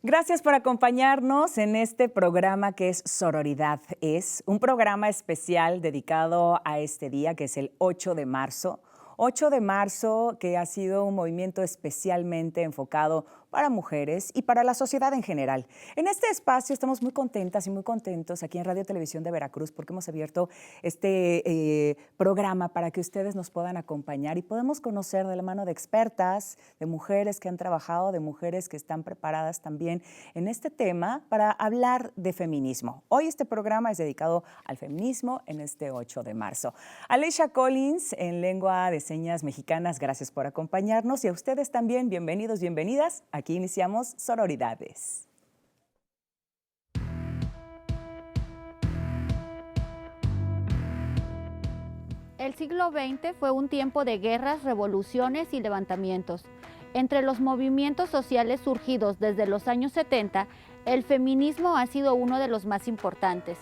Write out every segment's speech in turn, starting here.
Gracias por acompañarnos en este programa que es Sororidad. Es un programa especial dedicado a este día, que es el 8 de marzo. 8 de marzo, que ha sido un movimiento especialmente enfocado para mujeres y para la sociedad en general. En este espacio estamos muy contentas y muy contentos aquí en Radio Televisión de Veracruz porque hemos abierto este programa para que ustedes nos puedan acompañar y podamos conocer de la mano de expertas, de mujeres que han trabajado, de mujeres que están preparadas también en este tema para hablar de feminismo. Hoy este programa es dedicado al feminismo en este 8 de marzo. Alicia Collins, en lengua de señas mexicanas, gracias por acompañarnos y a ustedes también, bienvenidos, bienvenidas. Aquí iniciamos Sororidades. El siglo XX fue un tiempo de guerras, revoluciones y levantamientos. Entre los movimientos sociales surgidos desde los años 70, el feminismo ha sido uno de los más importantes,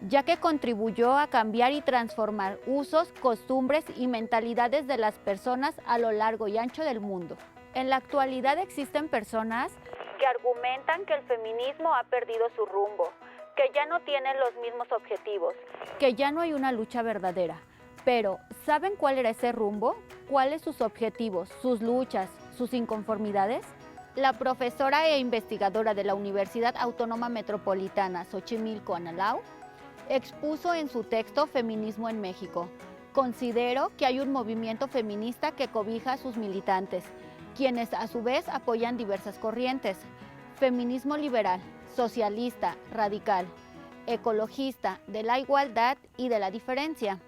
ya que contribuyó a cambiar y transformar usos, costumbres y mentalidades de las personas a lo largo y ancho del mundo. En la actualidad existen personas que argumentan que el feminismo ha perdido su rumbo, que ya no tienen los mismos objetivos, que ya no hay una lucha verdadera. Pero, ¿saben cuál era ese rumbo? ¿Cuáles sus objetivos, sus luchas, sus inconformidades? La profesora e investigadora de la Universidad Autónoma Metropolitana, Xochimilco Analao, expuso en su texto Feminismo en México. Considero que hay un movimiento feminista que cobija a sus militantes, quienes a su vez apoyan diversas corrientes: feminismo liberal, socialista, radical, ecologista, de la igualdad y de la diferencia.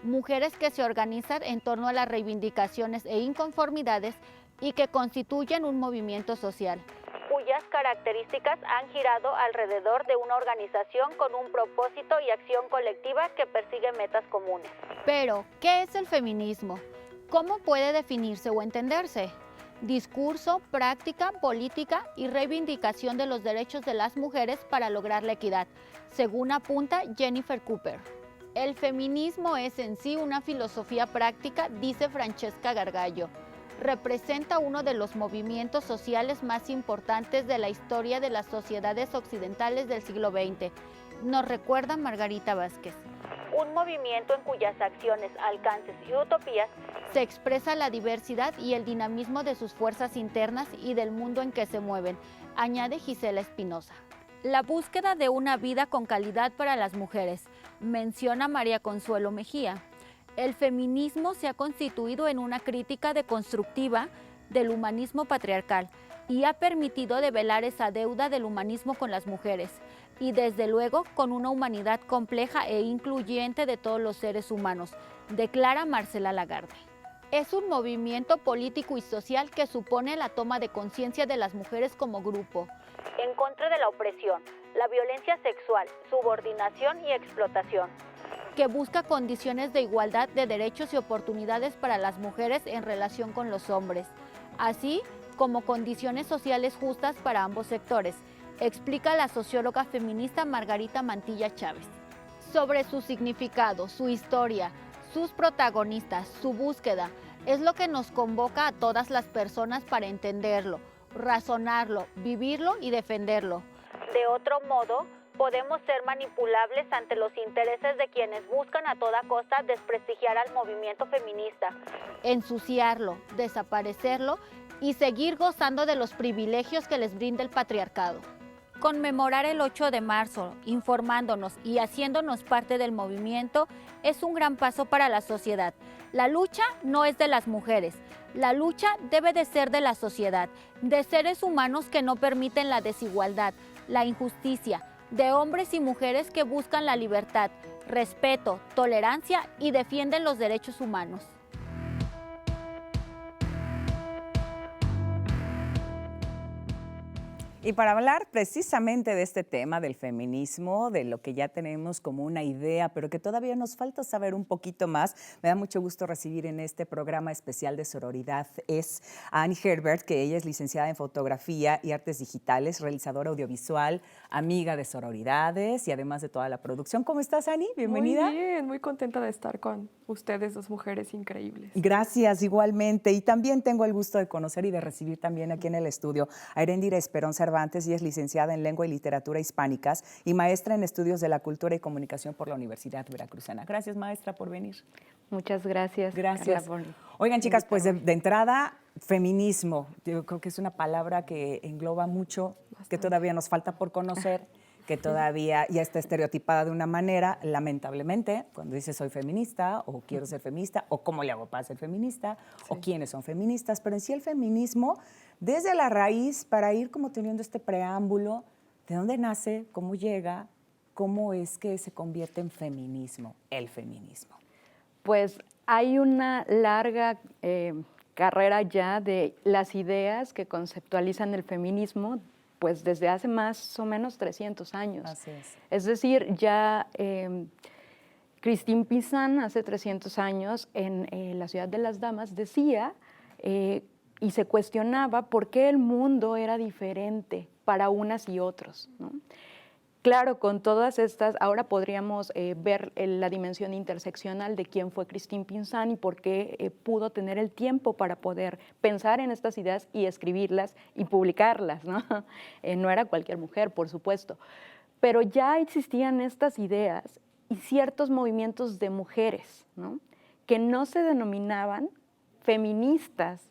Mujeres que se organizan en torno a las reivindicaciones e inconformidades y que constituyen un movimiento social, cuyas características han girado alrededor de una organización con un propósito y acción colectiva que persigue metas comunes. Pero, ¿qué es el feminismo? ¿Cómo puede definirse o entenderse? Discurso, práctica, política y reivindicación de los derechos de las mujeres para lograr la equidad, según apunta Jennifer Cooper. El feminismo es en sí una filosofía práctica, dice Francesca Gargallo. Representa uno de los movimientos sociales más importantes de la historia de las sociedades occidentales del siglo XX, nos recuerda Margarita Vázquez. Un movimiento en cuyas acciones, alcances y utopías se expresa la diversidad y el dinamismo de sus fuerzas internas y del mundo en que se mueven, añade Gisela Espinosa. La búsqueda de una vida con calidad para las mujeres, menciona María Consuelo Mejía. El feminismo se ha constituido en una crítica deconstructiva del humanismo patriarcal y ha permitido develar esa deuda del humanismo con las mujeres y desde luego con una humanidad compleja e incluyente de todos los seres humanos, declara Marcela Lagarde. Es un movimiento político y social que supone la toma de conciencia de las mujeres como grupo, en contra de la opresión, la violencia sexual, subordinación y explotación, que busca condiciones de igualdad de derechos y oportunidades para las mujeres en relación con los hombres, así como condiciones sociales justas para ambos sectores, explica la socióloga feminista Margarita Mantilla Chávez. Sobre su significado, su historia, sus protagonistas, su búsqueda, es lo que nos convoca a todas las personas para entenderlo, razonarlo, vivirlo y defenderlo. De otro modo, podemos ser manipulables ante los intereses de quienes buscan a toda costa desprestigiar al movimiento feminista, ensuciarlo, desaparecerlo y seguir gozando de los privilegios que les brinda el patriarcado. Conmemorar el 8 de marzo, informándonos y haciéndonos parte del movimiento, es un gran paso para la sociedad. La lucha no es de las mujeres, la lucha debe de ser de la sociedad, de seres humanos que no permiten la desigualdad, la injusticia, de hombres y mujeres que buscan la libertad, respeto, tolerancia y defienden los derechos humanos. Y para hablar precisamente de este tema del feminismo, de lo que ya tenemos como una idea, pero que todavía nos falta saber un poquito más, me da mucho gusto recibir en este programa especial de Sororidad es a Annie Herbert, que ella es licenciada en Fotografía y Artes Digitales, realizadora audiovisual, amiga de Sororidades y además de toda la producción. ¿Cómo estás, Annie? Bienvenida. Muy bien, muy contenta de estar con ustedes, dos mujeres increíbles. Gracias, igualmente. Y también tengo el gusto de conocer y de recibir también aquí en el estudio a Erendira Esperón Cervantes y es licenciada en Lengua y Literatura Hispánicas y maestra en Estudios de la Cultura y Comunicación por la Universidad Veracruzana. Gracias, maestra, por venir. Muchas gracias. Gracias. Carla, Oigan, chicas, pues de entrada, feminismo. Yo creo que es una palabra que engloba mucho, que todavía nos falta por conocer, que todavía ya está estereotipada de una manera, lamentablemente, cuando dice soy feminista, o quiero ser feminista, o cómo le hago para ser feminista, o quiénes son feministas, pero en sí el feminismo, desde la raíz, para ir como teniendo este preámbulo, ¿de dónde nace? ¿Cómo llega? ¿Cómo es que se convierte en feminismo, el feminismo? Pues hay una larga carrera ya de las ideas que conceptualizan el feminismo, pues desde hace más o menos 300 años. Así es. Es decir, ya Christine Pizan hace 300 años en la Ciudad de las Damas decía y se cuestionaba por qué el mundo era diferente para unas y otros, ¿no? Claro, con todas estas, ahora podríamos ver la dimensión interseccional de quién fue Christine Pizan y por qué pudo tener el tiempo para poder pensar en estas ideas y escribirlas y publicarlas, ¿no? No era cualquier mujer, por supuesto, pero ya existían estas ideas y ciertos movimientos de mujeres, ¿no? Que no se denominaban feministas,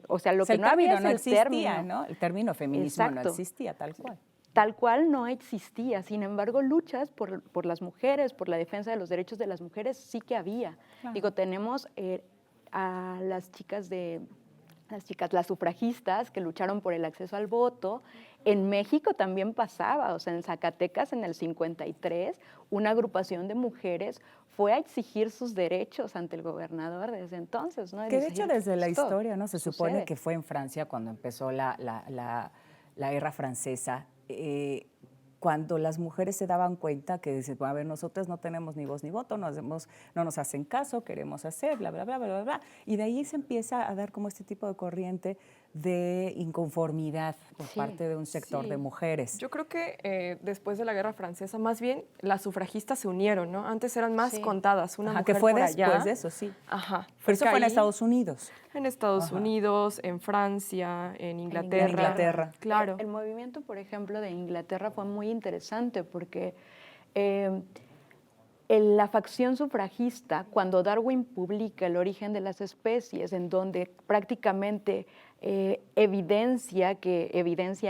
o sea, lo que no había es el término, ¿no? El término feminismo no existía tal cual. Tal cual no existía, sin embargo, luchas por las mujeres, por la defensa de los derechos de las mujeres, sí que había. Claro. Digo, tenemos a las las sufragistas que lucharon por el acceso al voto. En México también pasaba, o sea, en Zacatecas en el 53, una agrupación de mujeres fue a exigir sus derechos ante el gobernador desde entonces, ¿no? Que de hecho desde la historia, ¿no? Se supone que fue en Francia cuando empezó la guerra francesa, cuando las mujeres se daban cuenta que dicen, a ver, nosotras no tenemos ni voz ni voto, no nos hacen caso, queremos hacer, bla, bla, bla, bla, bla, bla. Y de ahí se empieza a dar como este tipo de corriente de inconformidad por parte de un sector de mujeres. Yo creo que después de la Guerra Francesa, más bien las sufragistas se unieron, ¿no? Antes eran más contadas, una mujer que fue por después allá. de eso, sí. Ajá. Pero eso fue en Estados Unidos. En Estados Unidos, en Francia, en Inglaterra. Claro. El movimiento, por ejemplo, de Inglaterra fue muy interesante porque la facción sufragista, cuando Darwin publica El origen de las especies, en donde prácticamente evidencia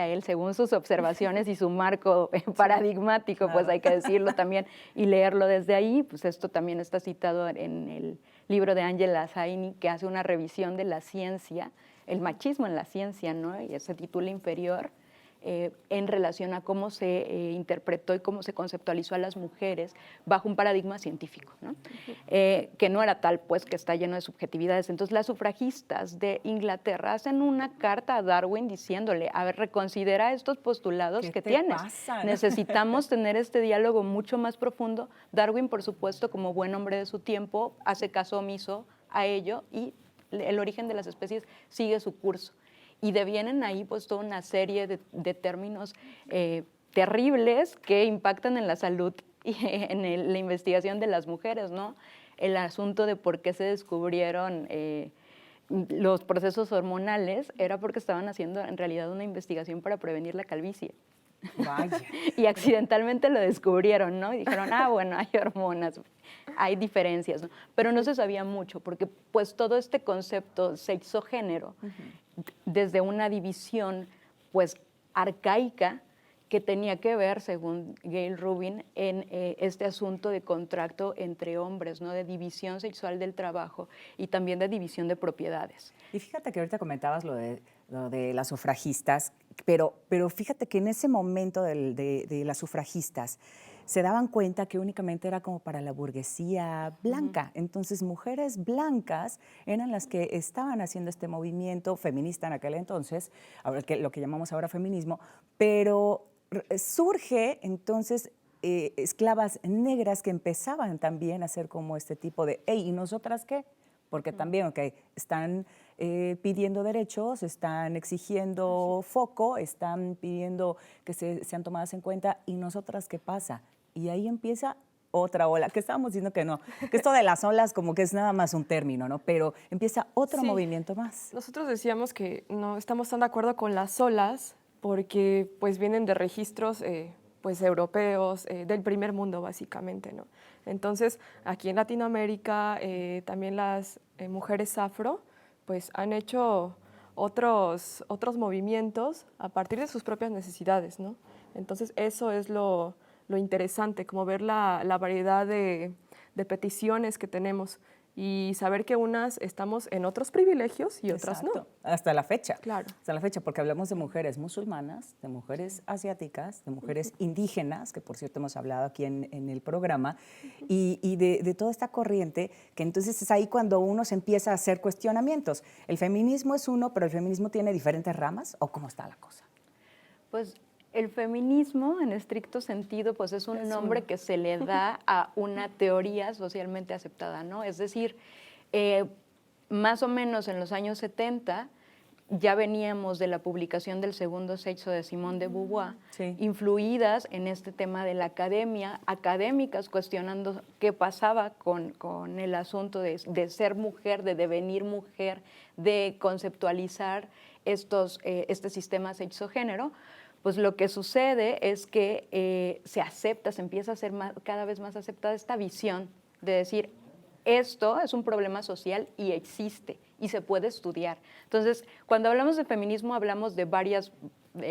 él según sus observaciones y su marco paradigmático, pues hay que decirlo también y leerlo desde ahí, pues esto también está citado en el libro de Angela Saini, que hace una revisión de la ciencia, el machismo en la ciencia, ¿no? Y ese título inferior, en relación a cómo se interpretó y cómo se conceptualizó a las mujeres bajo un paradigma científico, ¿no? Que no era tal, pues, que está lleno de subjetividades. Entonces, las sufragistas de Inglaterra hacen una carta a Darwin diciéndole, a ver, reconsidera estos postulados que tienes. Pasa, ¿no? Necesitamos tener este diálogo mucho más profundo. Darwin, por supuesto, como buen hombre de su tiempo, hace caso omiso a ello y El origen de las especies sigue su curso. Y devienen ahí pues toda una serie de términos terribles que impactan en la salud y en la investigación de las mujeres, ¿no? El asunto de por qué se descubrieron los procesos hormonales era porque estaban haciendo en realidad una investigación para prevenir la calvicie. Vaya. Y accidentalmente lo descubrieron, ¿no? Y dijeron, bueno, hay hormonas, hay diferencias, ¿no? Pero no se sabía mucho, porque pues todo este concepto sexogénero, desde una división pues arcaica que tenía que ver, según Gail Rubin, en este asunto de contrato entre hombres, ¿no? De división sexual del trabajo y también de división de propiedades. Y fíjate que ahorita comentabas lo de las sufragistas, pero fíjate que en ese momento de las sufragistas se daban cuenta que únicamente era como para la burguesía blanca. Entonces, mujeres blancas eran las que estaban haciendo este movimiento feminista en aquel entonces, ahora lo que llamamos ahora feminismo, pero surge entonces esclavas negras que empezaban también a hacer como este tipo de, ¿y nosotras qué? Porque también, están pidiendo derechos, están exigiendo foco, están pidiendo que sean tomadas en cuenta, ¿y nosotras qué pasa? Y ahí empieza otra ola, que estábamos diciendo que no, que esto de las olas como que es nada más un término, ¿no? Pero empieza otro movimiento más. Nosotros decíamos que no estamos tan de acuerdo con las olas, porque pues vienen de registros pues europeos, del primer mundo básicamente, ¿no? Entonces, aquí en Latinoamérica también las mujeres afro pues han hecho otros movimientos a partir de sus propias necesidades, ¿no? Entonces, eso es lo interesante, como ver la variedad de peticiones que tenemos y saber que unas estamos en otros privilegios y otras Exacto. no. Hasta la fecha. Claro. Hasta la fecha, porque hablamos de mujeres musulmanas, de mujeres asiáticas, de mujeres indígenas, que por cierto hemos hablado aquí en el programa, y de toda esta corriente, que entonces es ahí cuando uno se empieza a hacer cuestionamientos. ¿El feminismo es uno, pero el feminismo tiene diferentes ramas o cómo está la cosa? Pues el feminismo, en estricto sentido, pues es un nombre que se le da a una teoría socialmente aceptada, ¿no? Es decir, más o menos en los años 70 ya veníamos de la publicación del Segundo Sexo de Simone de Beauvoir, Sí. influidas en este tema de la academia, académicas cuestionando qué pasaba con el asunto de ser mujer, de devenir mujer, de conceptualizar este sistema sexo-género. Pues lo que sucede es que se acepta, se empieza a ser cada vez más aceptada esta visión de decir, esto es un problema social y existe y se puede estudiar. Entonces, cuando hablamos de feminismo hablamos de varias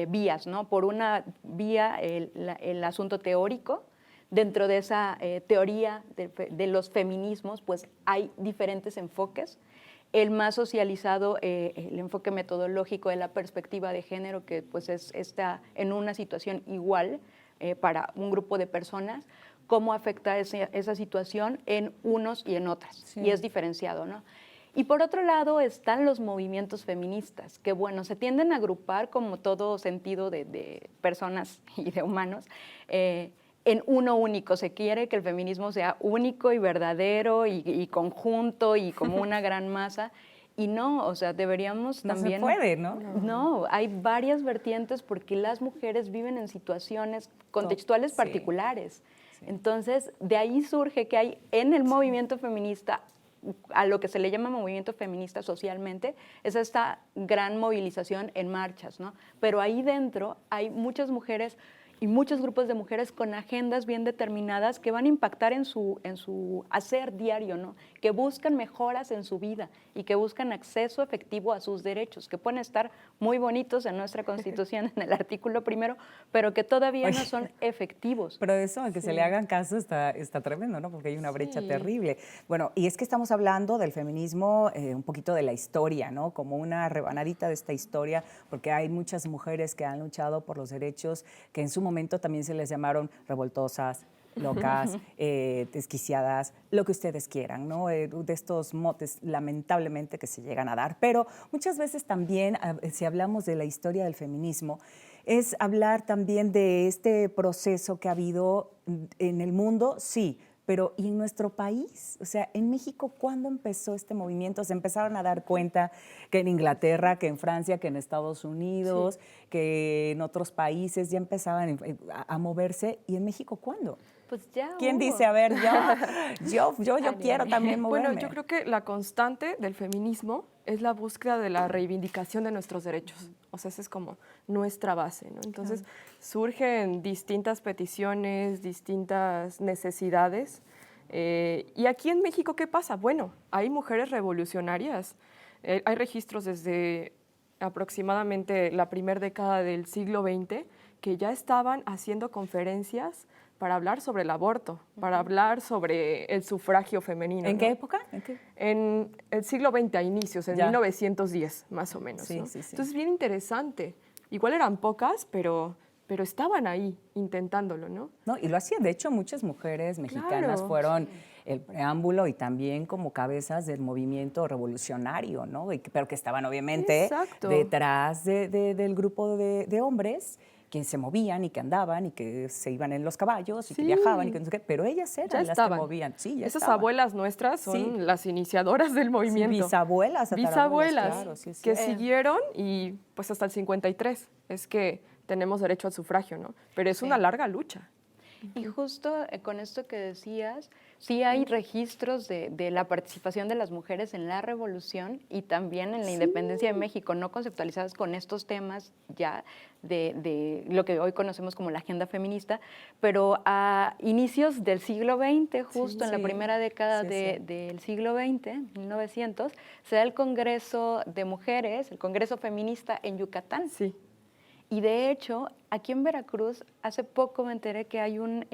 vías, ¿no? Por una vía, el asunto teórico. Dentro de esa teoría de los feminismos, pues hay diferentes enfoques. El más socializado, el enfoque metodológico de la perspectiva de género, que pues está en una situación igual para un grupo de personas, cómo afecta esa situación en unos y en otras, sí. Y es diferenciado, ¿no? Y por otro lado están los movimientos feministas, que bueno, se tienden a agrupar como todo sentido de personas y de humanos, en uno único. Se quiere que el feminismo sea único y verdadero y conjunto y como una gran masa. Y no, o sea, deberíamos también... No se puede, ¿no? No, hay varias vertientes porque las mujeres viven en situaciones contextuales particulares. Sí. Entonces, de ahí surge que hay en el movimiento feminista, a lo que se le llama movimiento feminista socialmente, es esta gran movilización en marchas, ¿no? Pero ahí dentro hay muchas mujeres y muchos grupos de mujeres con agendas bien determinadas que van a impactar en su hacer diario, ¿no? Que buscan mejoras en su vida y que buscan acceso efectivo a sus derechos, que pueden estar muy bonitos en nuestra Constitución, en el artículo 1, pero que todavía no son efectivos. Pero eso, que se le hagan caso está tremendo, ¿no? Porque hay una brecha terrible. Bueno, y es que estamos hablando del feminismo, un poquito de la historia, ¿no? Como una rebanadita de esta historia, porque hay muchas mujeres que han luchado por los derechos que en su momento también se les llamaron revoltosas, locas, desquiciadas, lo que ustedes quieran, ¿no? De estos motes, lamentablemente, que se llegan a dar. Pero muchas veces también, si hablamos de la historia del feminismo, es hablar también de este proceso que ha habido en el mundo, sí, pero ¿y en nuestro país? O sea, en México, ¿cuándo empezó este movimiento? Se empezaron a dar cuenta que en Inglaterra, que en Francia, que en Estados Unidos, que en otros países ya empezaban a moverse. ¿Y en México cuándo? Pues ya ¿Quién dice, a ver, yo quiero también moverme? Bueno, yo creo que la constante del feminismo es la búsqueda de la reivindicación de nuestros derechos. O sea, esa es como nuestra base, ¿no? Entonces, surgen distintas peticiones, distintas necesidades. Y aquí en México, ¿qué pasa? Bueno, hay mujeres revolucionarias. Hay registros desde aproximadamente la primera década del siglo XX que ya estaban haciendo conferencias para hablar sobre el aborto, para hablar sobre el sufragio femenino. ¿En qué época? En el siglo XX a inicios, en 1910 más o menos. Sí, ¿no? sí, sí. Entonces, bien interesante. Igual eran pocas, pero estaban ahí intentándolo, ¿no? No, y lo hacían. De hecho, muchas mujeres mexicanas fueron el preámbulo y también como cabezas del movimiento revolucionario, ¿no? Pero que estaban obviamente detrás del grupo de hombres que se movían y que andaban y que se iban en los caballos y que viajaban y que no sé qué, pero ellas eran las que movían. Sí, esas abuelas nuestras son las iniciadoras del movimiento. Sí, bisabuelas. Claro, que siguieron y pues hasta el 53 es que tenemos derecho al sufragio, ¿no? Pero es una larga lucha. Y justo con esto que decías, sí hay registros de la participación de las mujeres en la revolución y también en la independencia de México, no conceptualizadas con estos temas ya de lo que hoy conocemos como la agenda feminista, pero a inicios del siglo XX, justo en la primera década del siglo XX, 1900, se da el Congreso de Mujeres, el Congreso Feminista en Yucatán. Sí. Y de hecho, aquí en Veracruz, hace poco me enteré que hay un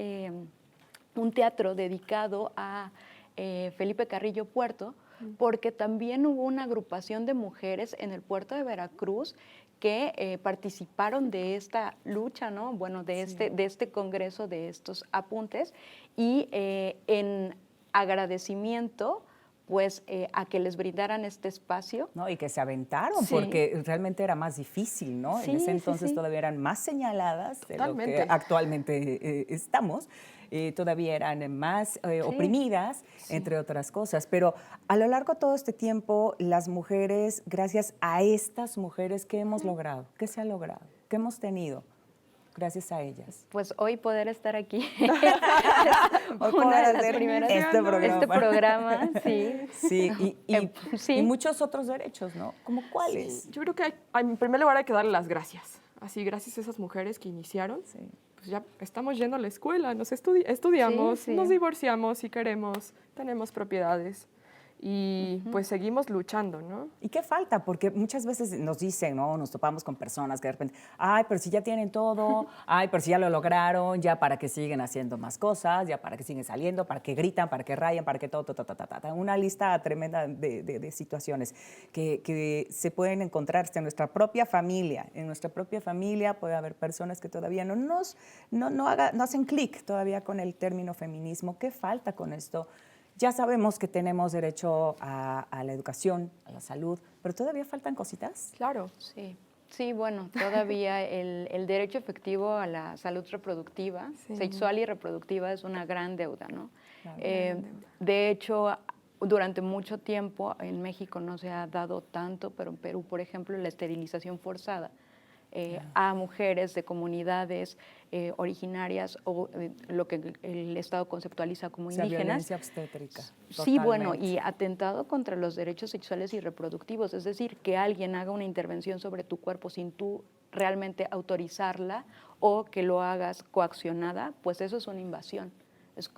teatro dedicado a Felipe Carrillo Puerto, porque también hubo una agrupación de mujeres en el puerto de Veracruz que participaron de esta lucha, ¿no? Bueno, de este congreso, de estos apuntes, y en agradecimiento pues a que les brindaran este espacio. No, y que se aventaron, porque realmente era más difícil, ¿no? En ese entonces todavía eran más señaladas de lo que actualmente estamos. Todavía eran más oprimidas, entre otras cosas. Pero a lo largo de todo este tiempo, las mujeres, gracias a estas mujeres, ¿qué hemos logrado? ¿Qué se ha logrado? ¿Qué hemos tenido? Gracias a ellas. Pues hoy poder estar aquí. Hoy poder hacer este programa, sí. Sí, y muchos otros derechos, ¿no? ¿Cómo cuáles? Sí, yo creo que en primer lugar hay que darle las gracias. Así, gracias a esas mujeres que iniciaron, pues ya estamos yendo a la escuela, nos estudiamos, nos divorciamos si queremos, tenemos propiedades. Y pues seguimos luchando, ¿no? ¿Y qué falta? Porque muchas veces nos dicen, ¿no? Nos topamos con personas que de repente, ay, pero si ya tienen todo, ay, pero si ya lo lograron, ya para que siguen haciendo más cosas, ya para que siguen saliendo, para que gritan, para que rayan, para que todo, una lista tremenda de situaciones que se pueden encontrar hasta en nuestra propia familia. En nuestra propia familia puede haber personas que todavía no hacen clic todavía con el término feminismo. ¿Qué falta con esto? Ya sabemos que tenemos derecho a la educación, a la salud, pero todavía faltan cositas. Claro. Sí, bueno, todavía el derecho efectivo a la salud reproductiva, sexual y reproductiva es una gran deuda, ¿no? Claro, de hecho, durante mucho tiempo en México no se ha dado tanto, pero en Perú, por ejemplo, la esterilización forzada a mujeres de comunidades originarias o lo que el Estado conceptualiza como indígenas. Violencia obstétrica. Sí, bueno, y atentado contra los derechos sexuales y reproductivos, es decir, que alguien haga una intervención sobre tu cuerpo sin tú realmente autorizarla o que lo hagas coaccionada, pues eso es una invasión.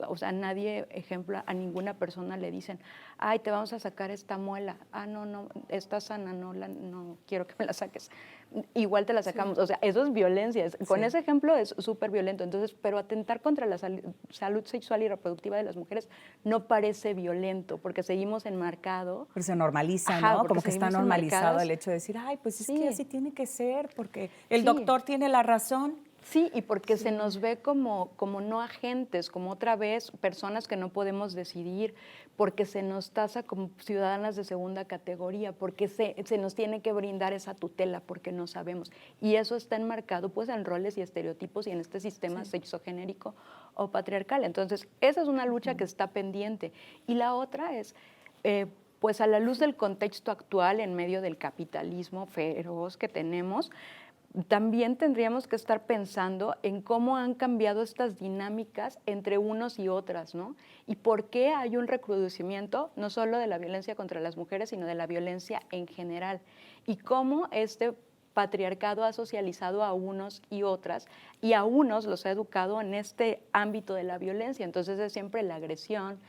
O sea, nadie, ejemplo, a ninguna persona le dicen, ay, te vamos a sacar esta muela, no, está sana, no quiero que me la saques. Igual te la sacamos, o sea, eso es violencia. Con ese ejemplo es súper violento. Entonces, pero atentar contra la salud sexual y reproductiva de las mujeres no parece violento, porque seguimos enmarcados. Pero se normaliza, ¿no? Como que está normalizado el hecho de decir, ay, pues es que así tiene que ser, porque el doctor tiene la razón. Sí, y porque se nos ve como no agentes, como otra vez personas que no podemos decidir, porque se nos tasa como ciudadanas de segunda categoría, porque se nos tiene que brindar esa tutela, porque no sabemos. Y eso está enmarcado pues en roles y estereotipos y en este sistema sexogenérico o patriarcal. Entonces, esa es una lucha que está pendiente. Y la otra es, pues a la luz del contexto actual, en medio del capitalismo feroz que tenemos, también tendríamos que estar pensando en cómo han cambiado estas dinámicas entre unos y otras, ¿no? Y por qué hay un recrudecimiento no solo de la violencia contra las mujeres, sino de la violencia en general. Y cómo este patriarcado ha socializado a unos y otras, y a unos los ha educado en este ámbito de la violencia. Entonces es siempre la agresión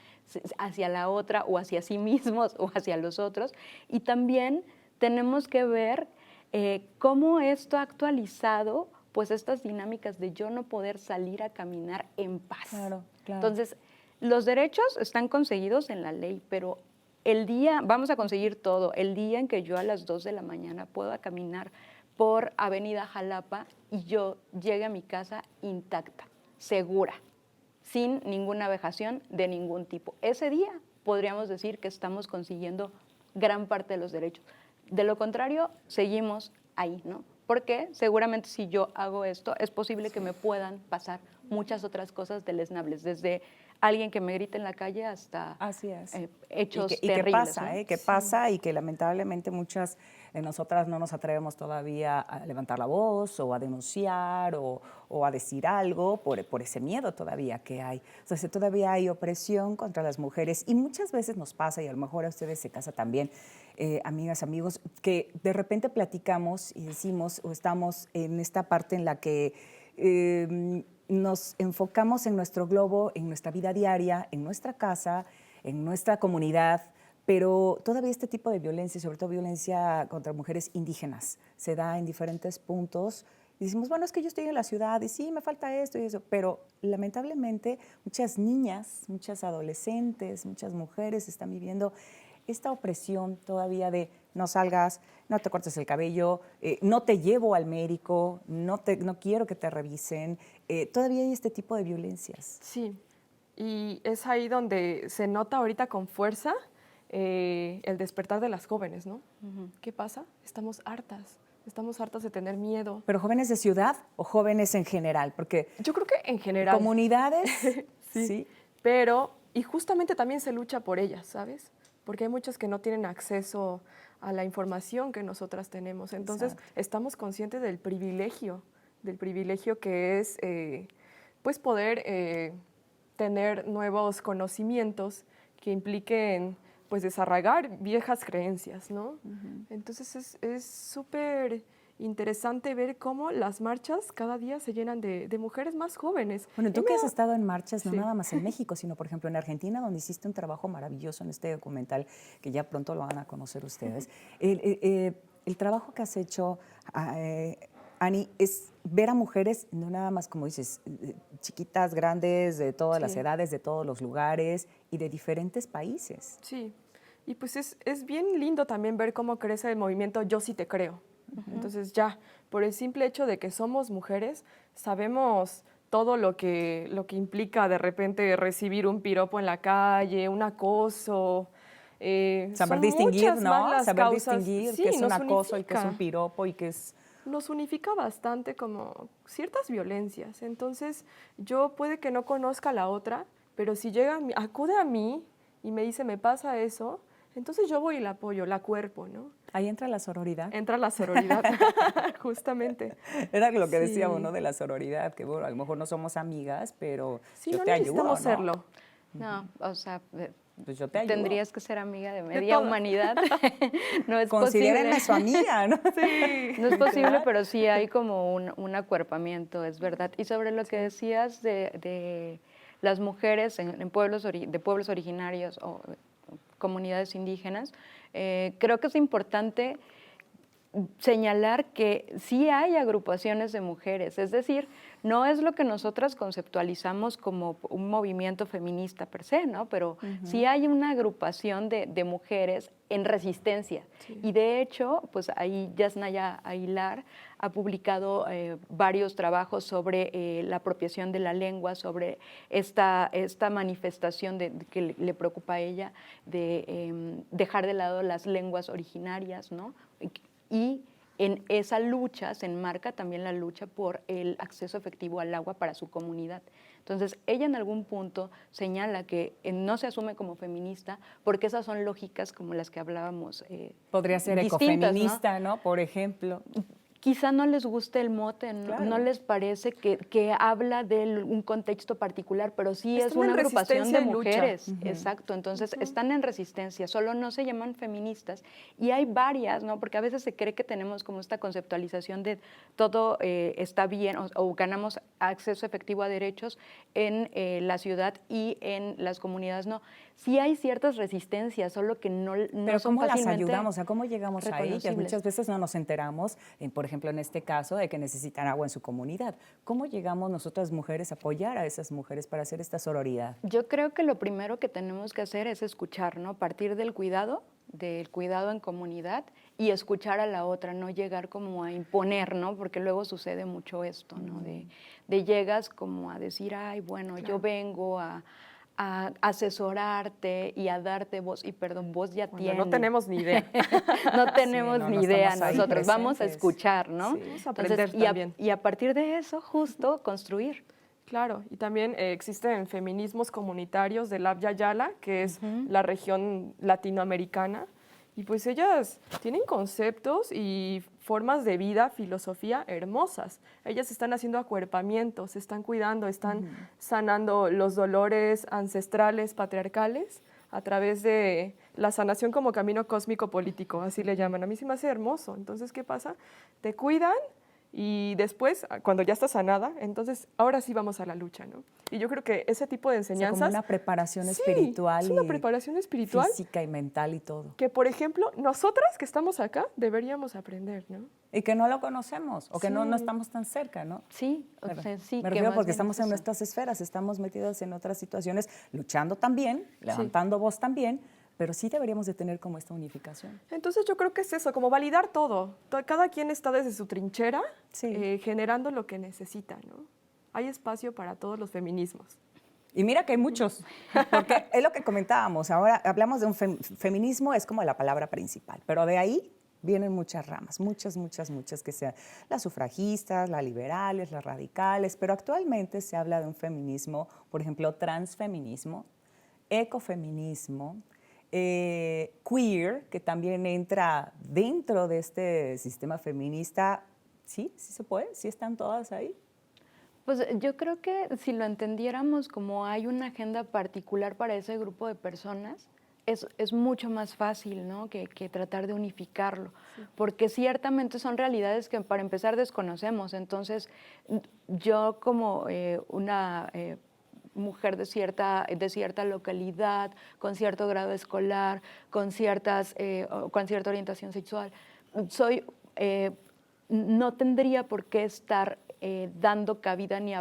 hacia la otra o hacia sí mismos o hacia los otros. Y también tenemos que ver cómo esto ha actualizado pues estas dinámicas de yo no poder salir a caminar en paz. Claro. Entonces, los derechos están conseguidos en la ley, pero vamos a conseguir todo, el día en que yo a las 2 de la mañana pueda caminar por Avenida Jalapa y yo llegue a mi casa intacta, segura, sin ninguna vejación de ningún tipo. Ese día podríamos decir que estamos consiguiendo gran parte de los derechos. De lo contrario, seguimos ahí, ¿no? Porque seguramente si yo hago esto, es posible que me puedan pasar muchas otras cosas deleznables, desde alguien que me grite en la calle hasta Así es. Hechos y que terribles. pasa, ¿no? que pasa y que lamentablemente muchas de nosotras no nos atrevemos todavía a levantar la voz o a denunciar o a decir algo por ese miedo todavía que hay. O sea, todavía hay opresión contra las mujeres y muchas veces nos pasa, y a lo mejor a ustedes se casa también, amigas, amigos, que de repente platicamos y decimos o estamos en esta parte en la que nos enfocamos en nuestro globo, en nuestra vida diaria, en nuestra casa, en nuestra comunidad, pero todavía este tipo de violencia, sobre todo violencia contra mujeres indígenas, se da en diferentes puntos. Y decimos, bueno, es que yo estoy en la ciudad y sí, me falta esto y eso, pero lamentablemente muchas niñas, muchas adolescentes, muchas mujeres están viviendo esta opresión todavía de no salgas, no te cortes el cabello, no te llevo al médico, no quiero que te revisen. Todavía hay este tipo de violencias. Sí, y es ahí donde se nota ahorita con fuerza el despertar de las jóvenes, ¿no? ¿Qué pasa? Estamos hartas de tener miedo. ¿Pero jóvenes de ciudad o jóvenes en general? Porque Yo creo que en general. comunidades, sí, sí. Pero, y justamente también se lucha por ellas, ¿sabes? Porque hay muchas que no tienen acceso a la información que nosotras tenemos. Entonces, Exacto. estamos conscientes del privilegio que es pues poder tener nuevos conocimientos que impliquen pues desarraigar viejas creencias, ¿no? Entonces es súper interesante ver cómo las marchas cada día se llenan de mujeres más jóvenes. Bueno, tú que has estado en marchas, no Sí. nada más en México, sino por ejemplo en Argentina, donde hiciste un trabajo maravilloso en este documental, que ya pronto lo van a conocer ustedes. El trabajo que has hecho, Ani, es ver a mujeres, no nada más como dices, chiquitas, grandes, de todas las Sí. edades, de todos los lugares y de diferentes países. Sí, y pues es bien lindo también ver cómo crece el movimiento Yo sí te creo. Entonces ya, por el simple hecho de que somos mujeres, sabemos todo lo que implica de repente recibir un piropo en la calle, un acoso. Saber son distinguir, muchas ¿no? más las Saber causas. distinguir Sí, qué es un nos acoso y qué es un unifica. piropo y qué es... Nos unifica bastante como ciertas violencias. Entonces, yo puede que no conozca a la otra, pero si acude a mí y me dice, me pasa eso, entonces yo voy y la apoyo, la cuerpo, ¿no? Ahí entra la sororidad. Entra la sororidad, justamente. Era lo que Sí. decíamos, ¿no? De la sororidad, que bueno, a lo mejor no somos amigas, pero Sí, yo no te ayudo, necesitamos ¿no? serlo. No, o sea, Pues yo te ayudo. tendrías que ser amiga de media todas. humanidad. No es Considérenme posible. su amiga, ¿no? Sí. No es posible, pero sí hay como un acuerpamiento, es verdad. Y sobre lo que decías de las mujeres en pueblos de pueblos originarios o comunidades indígenas, creo que es importante señalar que sí hay agrupaciones de mujeres, es decir, no es lo que nosotras conceptualizamos como un movimiento feminista per se, ¿no? Pero sí hay una agrupación de mujeres en resistencia. Sí. Y de hecho, pues ahí Yasnaya Aguilar ha publicado varios trabajos sobre la apropiación de la lengua, sobre esta manifestación que le preocupa a ella de dejar de lado las lenguas originarias, ¿no? Y en esa lucha se enmarca también la lucha por el acceso efectivo al agua para su comunidad. Entonces, ella en algún punto señala que no se asume como feminista porque esas son lógicas como las que hablábamos. Podría ser distintas, ecofeminista, ¿no? Por ejemplo. Quizá no les guste el mote, Claro. no les parece que habla de un contexto particular, pero sí es Están una en agrupación resistencia de y lucha. mujeres. Exacto, entonces están en resistencia, solo no se llaman feministas. Y hay varias, ¿no? Porque a veces se cree que tenemos como esta conceptualización de todo está bien o ganamos acceso efectivo a derechos en la ciudad y en las comunidades, no. Sí hay ciertas resistencias, solo que no Pero son ¿cómo las fácilmente ayudamos? ¿Cómo llegamos a ellas? reconocibles. Muchas veces no nos enteramos, por ejemplo, en este caso, de que necesitan agua en su comunidad. ¿Cómo llegamos nosotras mujeres a apoyar a esas mujeres para hacer esta sororidad? Yo creo que lo primero que tenemos que hacer es escuchar, ¿no? Partir del cuidado en comunidad y escuchar a la otra, no llegar como a imponer, ¿no? Porque luego sucede mucho esto, ¿no? De llegas como a decir, ay, bueno, yo vengo a asesorarte y a darte voz, y perdón, voz ya Cuando tiene. no tenemos ni idea. No tenemos no, ni no idea estamos ahí nosotros, vamos a presentes. escuchar, ¿no? Sí. Vamos a aprender y también. y a partir de eso, justo, construir. Claro, y también existen feminismos comunitarios del Abya Yala, que es la región latinoamericana, y pues ellas tienen conceptos y formas de vida, filosofía hermosas. Ellas están haciendo acuerpamientos, se están cuidando, están sanando los dolores ancestrales, patriarcales, a través de la sanación como camino cósmico político, así le llaman. A mí sí me hace hermoso. Entonces, ¿qué pasa? Te cuidan y después, cuando ya estás sanada, entonces ahora sí vamos a la lucha, ¿no? Y yo creo que ese tipo de O sea, enseñanzas... como una preparación Sí, espiritual. es una y preparación espiritual física y mental y todo. que, por ejemplo, nosotras que estamos acá deberíamos aprender, ¿no? Y que no lo conocemos, o que no Sí. estamos tan cerca, ¿no? Sí, o sea, sí. Me que refiero más porque bien estamos es en eso. nuestras esferas, estamos metidos en otras situaciones, luchando también, levantando voz también, pero sí deberíamos de tener como esta unificación. Entonces yo creo que es eso, como validar todo. Cada quien está desde su trinchera Sí. generando lo que necesita, ¿no? Hay espacio para todos los feminismos. Y mira que hay muchos, porque es lo que comentábamos, ahora hablamos de un feminismo, es como la palabra principal, pero de ahí vienen muchas ramas, muchas, que sean las sufragistas, las liberales, las radicales, pero actualmente se habla de un feminismo, por ejemplo, transfeminismo, ecofeminismo, queer, que también entra dentro de este sistema feminista. ¿Sí? ¿Sí se puede? ¿Sí están todas ahí? Pues yo creo que si lo entendiéramos como hay una agenda particular para ese grupo de personas, es mucho más fácil, ¿no? que tratar de unificarlo, porque ciertamente son realidades que para empezar desconocemos. Entonces, yo como una mujer de cierta localidad, con cierto grado escolar, con cierta orientación sexual, no tendría por qué estar dando cabida ni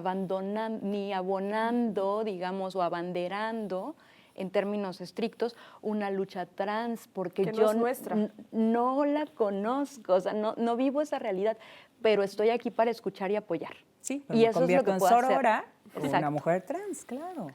abonando, digamos, o abanderando, en términos estrictos, una lucha trans, porque Que no yo es nuestra. no la conozco, o sea, no vivo esa realidad, pero estoy aquí para escuchar y apoyar. Sí, y me eso es lo convierto que en puedo hacer. sorora con una Exacto. mujer trans, claro.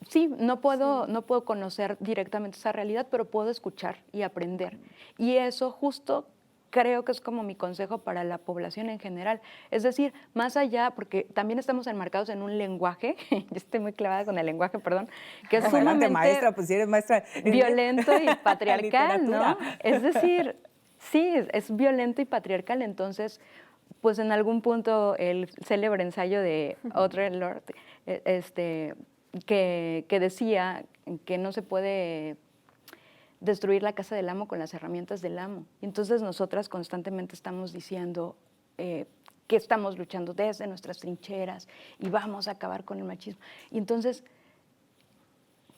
Sí, no puedo conocer directamente esa realidad, pero puedo escuchar y aprender. Y eso justo creo que es como mi consejo para la población en general. Es decir, más allá, porque también estamos enmarcados en un lenguaje, yo estoy muy clavada con el lenguaje, perdón, que es Adelante, sumamente maestra, pues si eres maestra. violento y patriarcal, ¿no? Literatura. Es decir, sí, es violento y patriarcal, entonces, pues en algún punto el célebre ensayo de Audre Lorde, que decía que no se puede destruir la casa del amo con las herramientas del amo. Entonces nosotras constantemente estamos diciendo que estamos luchando desde nuestras trincheras y vamos a acabar con el machismo. Y entonces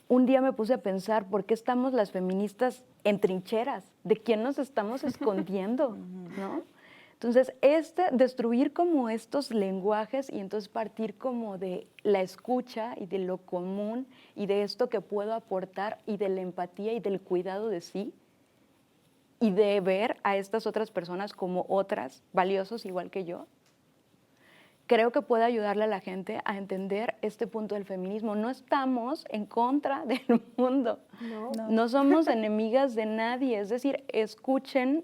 un día me puse a pensar, ¿por qué estamos las feministas en trincheras? ¿De quién nos estamos escondiendo? ¿No? Entonces, destruir como estos lenguajes y entonces partir como de la escucha y de lo común y de esto que puedo aportar y de la empatía y del cuidado de sí y de ver a estas otras personas como otras, valiosos igual que yo, creo que puede ayudarle a la gente a entender este punto del feminismo. No estamos en contra del mundo, no somos enemigas de nadie, es decir, escuchen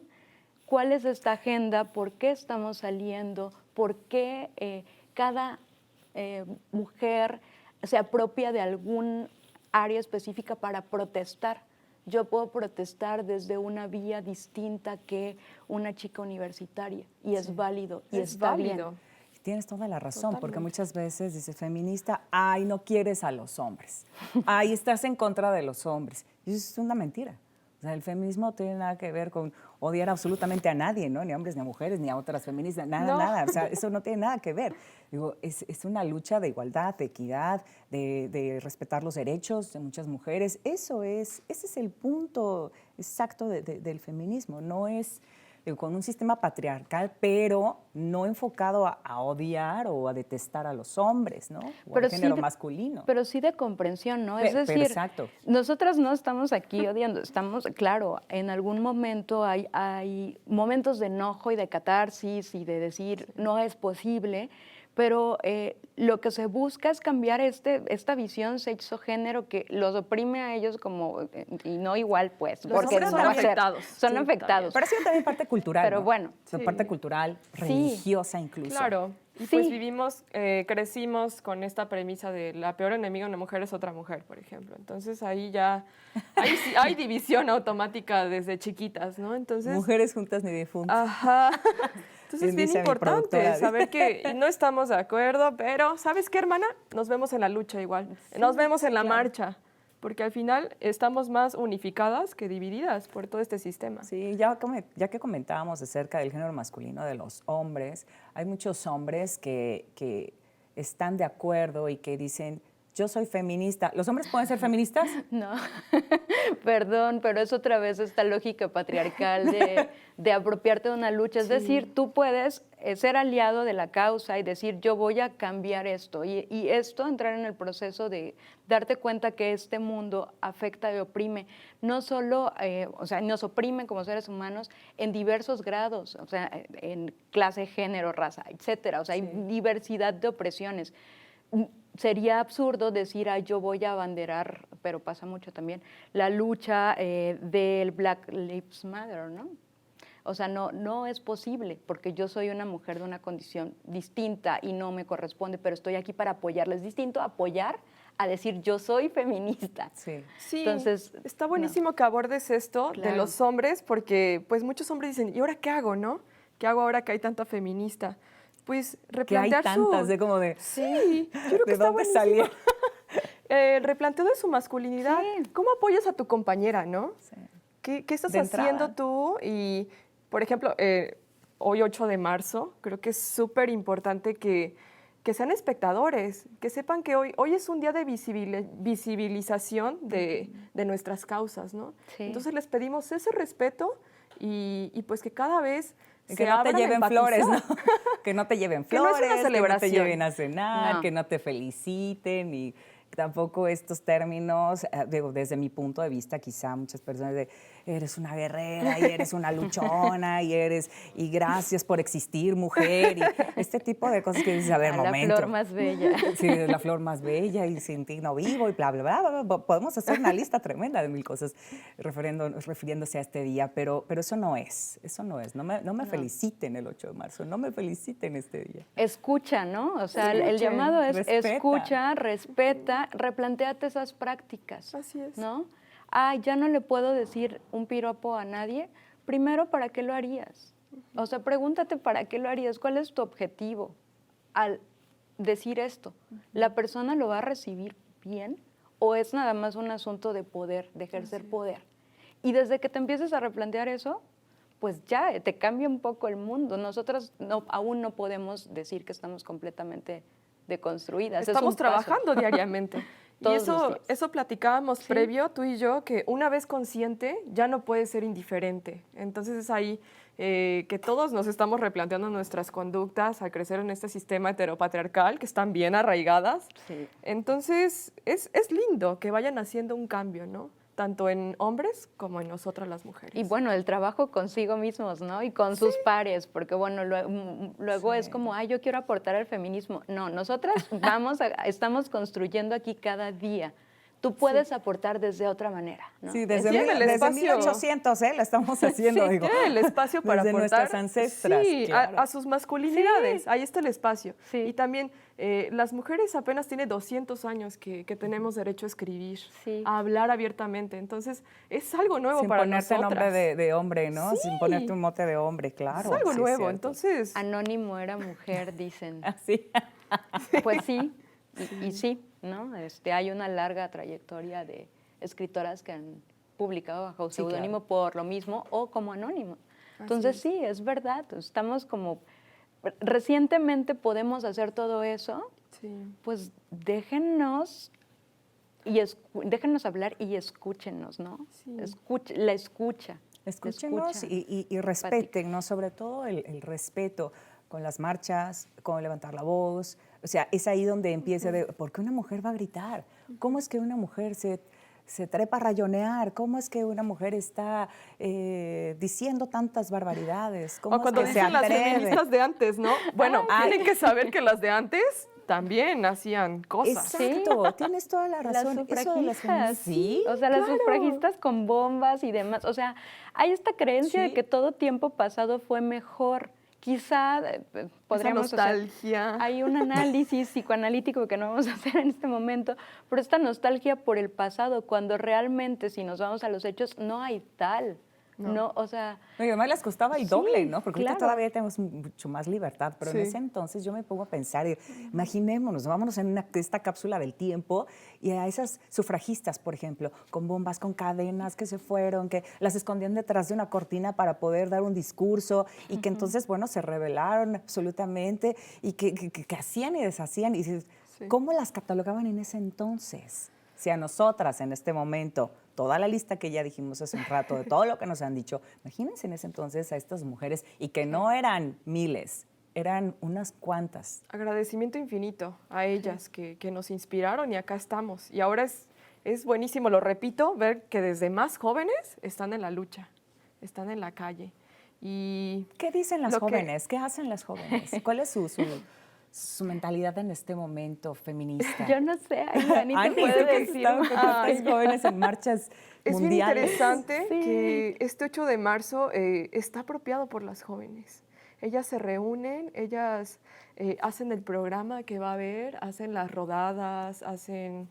cuál es esta agenda, por qué estamos saliendo, por qué cada mujer se apropia de algún área específica para protestar. Yo puedo protestar desde una vía distinta que una chica universitaria y es válido y está válido. bien. Tienes toda la razón, porque Totalmente. muchas veces dice feminista, ay, no quieres a los hombres, ay, estás en contra de los hombres. Y eso es una mentira. O sea, el feminismo no tiene nada que ver con odiar absolutamente a nadie, ¿no? Ni a hombres, ni a mujeres, ni a otras feministas, nada, No. nada. O sea, eso no tiene nada que ver. Digo, es una lucha de igualdad, de equidad, de respetar los derechos de muchas mujeres. Ese es el punto exacto del feminismo. No es con un sistema patriarcal, pero no enfocado a odiar o a detestar a los hombres, ¿no? O al género masculino. Pero sí de comprensión, ¿no? Es Pero decir, exacto. nosotras no estamos aquí odiando, estamos, claro, en algún momento hay momentos de enojo y de catarsis y de decir no es posible, pero lo que se busca es cambiar esta visión sexo-género que los oprime a ellos como, y no igual pues, Los porque hombres son no va a ser- afectados. son Sí, afectados. Pero ha sido también parte cultural, Pero ¿no? bueno. O sea, Sí. parte cultural, religiosa incluso. Claro. Y Sí. pues crecimos con esta premisa de la peor enemiga de una mujer es otra mujer, por ejemplo. Entonces ahí sí hay división automática desde chiquitas, ¿no? Entonces, Mujeres juntas ni difuntas. ajá. Entonces es bien dice mi importante productora. saber que no estamos de acuerdo, pero ¿sabes qué, hermana? Nos vemos en la lucha igual. Nos vemos en la marcha. Porque al final estamos más unificadas que divididas por todo este sistema. Sí, ya que comentábamos acerca del género masculino de los hombres, hay muchos hombres que están de acuerdo y que dicen, yo soy feminista. ¿Los hombres pueden ser feministas? No, perdón, pero es otra vez esta lógica patriarcal de apropiarte de una lucha. Es decir, tú puedes ser aliado de la causa y decir, yo voy a cambiar esto. Y esto, entrar en el proceso de darte cuenta que este mundo afecta y oprime, no solo, o sea, nos oprime como seres humanos en diversos grados, o sea, en clase, género, raza, etcétera. O sea, hay diversidad de opresiones. Sería absurdo decir, yo voy a abanderar, pero pasa mucho también, la lucha del Black Lives Matter, ¿no? O sea, no es posible, porque yo soy una mujer de una condición distinta y no me corresponde, pero estoy aquí para apoyarles. Es distinto apoyar a decir, yo soy feminista. Sí. Sí, entonces, está buenísimo que abordes esto de Claro. los hombres, porque pues muchos hombres dicen, ¿y ahora qué hago, no? ¿Qué hago ahora que hay tanta feminista? Pues Que hay replantear tantas, de como de, Sí, yo creo que ¿de está dónde buenísimo. salieron? El replanteo de su masculinidad. Sí. ¿Cómo apoyas a tu compañera, no? Sí. ¿Qué estás De haciendo entrada. tú? Y, por ejemplo, hoy 8 de marzo, creo que es súper importante que sean espectadores, que sepan que hoy es un día de visibilización de nuestras causas, ¿no? Sí. Entonces les pedimos ese respeto y pues que cada vez Que se no te abran a lleven empatizar. flores, ¿no? Que no te lleven Que no es flores, una que no te celebración. lleven a cenar, No. que no te feliciten y tampoco estos términos, digo, desde mi punto de vista, quizá muchas personas de eres una guerrera y eres una luchona y gracias por existir, mujer, y este tipo de cosas que dices, a ver, a momento. la flor más bella. Sí, es la flor más bella y sin ti no vivo y bla, bla, bla, bla, bla. Podemos hacer una lista tremenda de mil cosas refiriéndose a este día, pero eso no es. No me feliciten el 8 de marzo, no me feliciten este día. Escucha, ¿no? O sea, el Escuchen, llamado es respeta. escucha, respeta, replantéate esas prácticas. Así es. ¿No? Ya no le puedo decir un piropo a nadie. Primero, ¿para qué lo harías? O sea, pregúntate para qué lo harías, cuál es tu objetivo al decir esto. ¿La persona lo va a recibir bien o es nada más un asunto de poder, de ejercer poder? Y desde que te empieces a replantear eso, pues ya te cambia un poco el mundo. Nosotras aún no podemos decir que estamos completamente deconstruidas. Estamos Es un paso. trabajando diariamente. Y Todos los días. eso platicábamos Sí. previo, tú y yo, que una vez consciente ya no puedes ser indiferente. Entonces es ahí que todos nos estamos replanteando nuestras conductas al crecer en este sistema heteropatriarcal, que están bien arraigadas. Sí. Entonces es lindo que vayan haciendo un cambio, ¿no? Tanto en hombres como en nosotras las mujeres. Y bueno, el trabajo consigo mismos, ¿no? Y con sus pares, porque bueno, luego es como, yo quiero aportar al feminismo. No, nosotras estamos construyendo aquí cada día. Tú puedes aportar desde otra manera, ¿no? Sí, desde, Tiene el desde espacio. 1800, la estamos haciendo, digo. Tiene el espacio para desde aportar nuestras ancestras, sí, claro. a sus masculinidades. Sí. Ahí está el espacio. Sí. Y también las mujeres apenas tiene 200 años que tenemos derecho a escribir, Sí. a hablar abiertamente. Entonces es algo nuevo Sin para ponerte nosotras. nombre de hombre, ¿no? Sí. Sin ponerte un mote de hombre, claro. Es algo sí, nuevo. cierto. Entonces, Anónimo era mujer, dicen. Así. Pues sí, y sí, ¿no? Hay una larga trayectoria de escritoras que han publicado bajo Sí, seudónimo claro. por lo mismo o como anónimo. Entonces sí, es verdad, estamos como, recientemente podemos hacer todo eso, sí. pues déjennos hablar y escúchenos, ¿no? Sí. La escucha. Escúchenos y respeten, ¿no? Sobre todo el respeto con las marchas, con levantar la voz. O sea, es ahí donde empieza ¿por qué una mujer va a gritar? ¿Cómo es que una mujer se trepa a rayonear? ¿Cómo es que una mujer está diciendo tantas barbaridades? ¿Cómo O cuando es que se dicen las atreve? feministas de antes, ¿no? Bueno, Ay. tienen que saber que las de antes también hacían cosas. Exacto, tienes toda la Las razón. Eso de las sufragistas, sí, o sea, las claro. sufragistas con bombas y demás. O sea, hay esta creencia Sí. de que todo tiempo pasado fue mejor quizá podríamos Esa nostalgia. hay un análisis psicoanalítico que no vamos a hacer en este momento, pero esta nostalgia por el pasado, cuando realmente, si nos vamos a los hechos, no hay tal. No, o sea... Y además les costaba el doble, ¿no? Porque ahorita claro. todavía tenemos mucho más libertad, pero en ese entonces yo me pongo a pensar, imaginémonos, vámonos en esta cápsula del tiempo y a esas sufragistas, por ejemplo, con bombas, con cadenas que se fueron, que las escondían detrás de una cortina para poder dar un discurso y que entonces, bueno, se rebelaron absolutamente y que hacían y deshacían. Y dices, ¿cómo las catalogaban en ese entonces? Si a nosotras en este momento, toda la lista que ya dijimos hace un rato de todo lo que nos han dicho, imagínense en ese entonces a estas mujeres y que no eran miles, eran unas cuantas. Agradecimiento infinito a ellas que nos inspiraron y acá estamos. Y ahora es buenísimo, lo repito, ver que desde más jóvenes están en la lucha, están en la calle. Y ¿Qué dicen las jóvenes? ¿Qué hacen las jóvenes? ¿Cuál es su mentalidad en este momento feminista? Yo no sé, Anita Ani, puede tú que decir. están con tantas jóvenes en marchas es bien mundiales. interesante Sí. que este 8 de marzo está apropiado por las jóvenes. Ellas se reúnen, ellas hacen el programa que va a haber, hacen las rodadas, hacen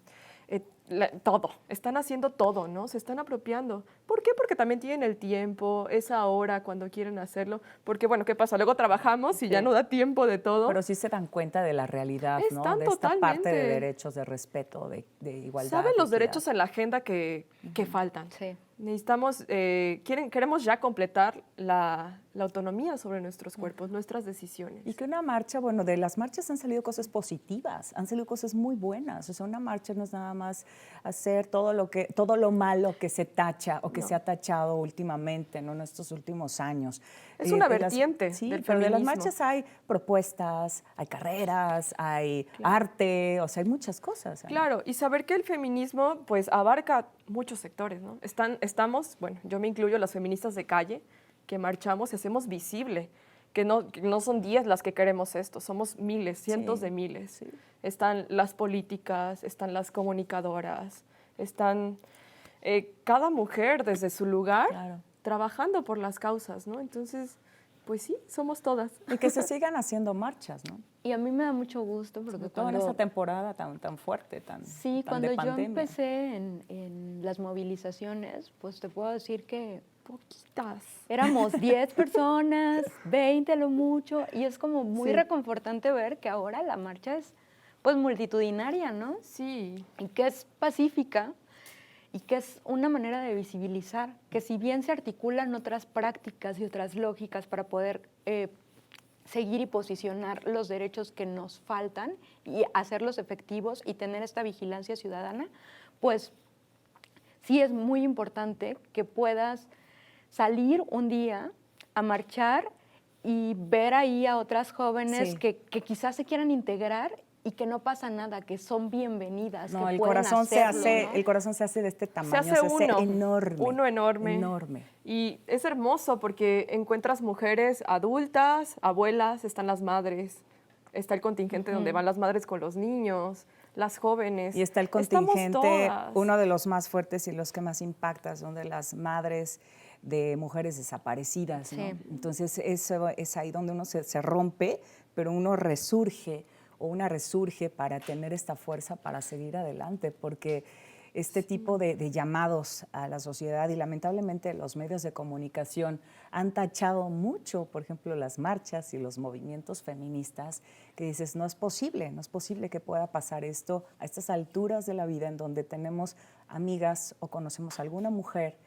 todo. Están haciendo todo, ¿no? Se están apropiando. ¿Por qué? Porque también tienen el tiempo, esa hora cuando quieren hacerlo. Porque, bueno, ¿qué pasa? Luego trabajamos y ya no da tiempo de todo. Pero sí se dan cuenta de la realidad, ¿no? Están De esta parte totalmente. de derechos, de respeto, de igualdad. Saben los de equidad. derechos en la agenda que faltan. Sí. Necesitamos, queremos ya completar la autonomía sobre nuestros cuerpos, nuestras decisiones. Y que una marcha, bueno, de las marchas han salido cosas positivas, han salido cosas muy buenas. O sea, una marcha no es nada más hacer todo lo malo que se tacha o que se ha tachado últimamente, ¿no? En estos últimos años. Es una de las- vertiente Sí, del pero de las feminismo. marchas hay propuestas, hay carreras, hay arte, o sea, hay muchas cosas. ¿no? Claro, y saber que el feminismo pues abarca muchos sectores, ¿no? Estamos, bueno, yo me incluyo las feministas de calle, que marchamos y hacemos visible, que no son 10 las que queremos esto, somos miles, cientos de miles. sí. Están las políticas, están las comunicadoras, están cada mujer desde su lugar Claro. trabajando por las causas, ¿no? Entonces, pues sí, somos todas. Y que se sigan haciendo marchas, ¿no? Y a mí me da mucho gusto porque Sobre todo en esta temporada tan fuerte, tan Sí, tan cuando de yo pandemia. empecé en las movilizaciones, pues te puedo decir que Poquitas. éramos 10 personas, 20 a lo mucho, y es como muy Sí. reconfortante ver que ahora la marcha es pues multitudinaria, ¿no? Sí, Y que es pacífica y que es una manera de visibilizar, que si bien se articulan otras prácticas y otras lógicas para poder seguir y posicionar los derechos que nos faltan y hacerlos efectivos y tener esta vigilancia ciudadana, pues sí es muy importante que puedas salir un día a marchar y ver ahí a otras jóvenes Sí. que quizás se quieran integrar y que no pasa nada, que son bienvenidas, No, que el pueden corazón se hacerlo, hace, ¿no? el corazón se hace de este tamaño, se hace uno enorme. enorme. Enorme. Y es hermoso porque encuentras mujeres adultas, abuelas, están las madres, está el contingente donde van las madres con los niños, las jóvenes. Y está el Estamos contingente, todas. uno de los más fuertes y los que más impacta son de las madres de mujeres desaparecidas, ¿no? Sí. Entonces eso es ahí donde uno se rompe, pero uno resurge o una resurge para tener esta fuerza para seguir adelante, porque este tipo de llamados a la sociedad y lamentablemente los medios de comunicación han tachado mucho, por ejemplo, las marchas y los movimientos feministas, que dices, no es posible que pueda pasar esto a estas alturas de la vida en donde tenemos amigas o conocemos a alguna mujer